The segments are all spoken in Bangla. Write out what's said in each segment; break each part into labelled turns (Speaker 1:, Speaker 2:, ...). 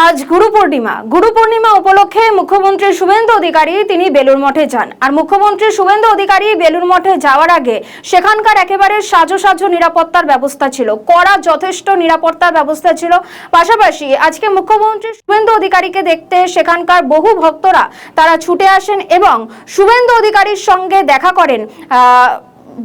Speaker 1: আজ গুরু পূর্ণিমা উপলক্ষে মুখ্যমন্ত্রী শুভেন্দু অধিকারী তিনি বেলুড় মঠে যান। আর মুখ্যমন্ত্রী শুভেন্দু অধিকারী বেলুড় মঠে যাওয়ার আগে সেখানকার একেবারে সাজো নিরাপত্তার ব্যবস্থা ছিল, কড়া যথেষ্ট নিরাপত্তার ব্যবস্থা ছিল। পাশাপাশি আজকে মুখ্যমন্ত্রী শুভেন্দু অধিকারীকে দেখতে সেখানকার বহু ভক্তরা তারা ছুটে আসেন এবং শুভেন্দু অধিকারীর সঙ্গে দেখা করেন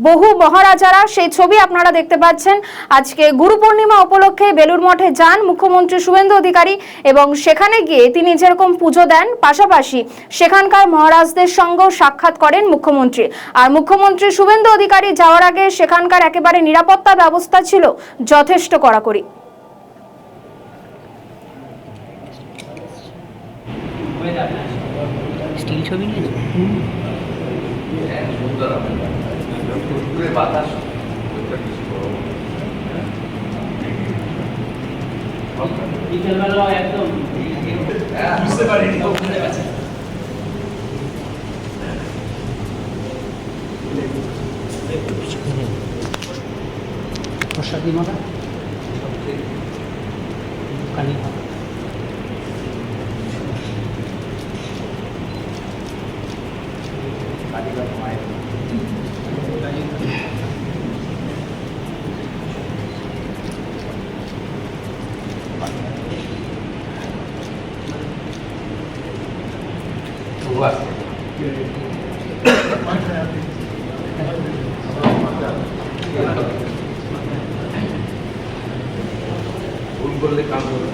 Speaker 1: বহু মহারাজারা। সেই ছবি আপনারা দেখতে পাচ্ছেন। আজকে গুরু পূর্ণিমা উপলক্ষে বেলুড় মঠে যান মুখ্যমন্ত্রী শুভেন্দু অধিকারী এবং সেখানে গিয়ে তিনি যেরকম পুজো দেন, পাশাপাশি সেখানকার মহারাজদের সঙ্গেও সাক্ষাৎ করেন মুখ্যমন্ত্রী। আর মুখ্যমন্ত্রী শুভেন্দু অধিকারী যাওয়ার আগে সেখানকার একেবারে নিরাপত্তা ব্যবস্থা ছিল যথেষ্ট কড়াকড়ি।
Speaker 2: স্টিল ছবি নিয়েছে
Speaker 3: বাতাস একদম বুঝতে পারিনি
Speaker 2: প্রসাদী মাতা কালী
Speaker 3: মায়ের ভুল করলে কাম করবে।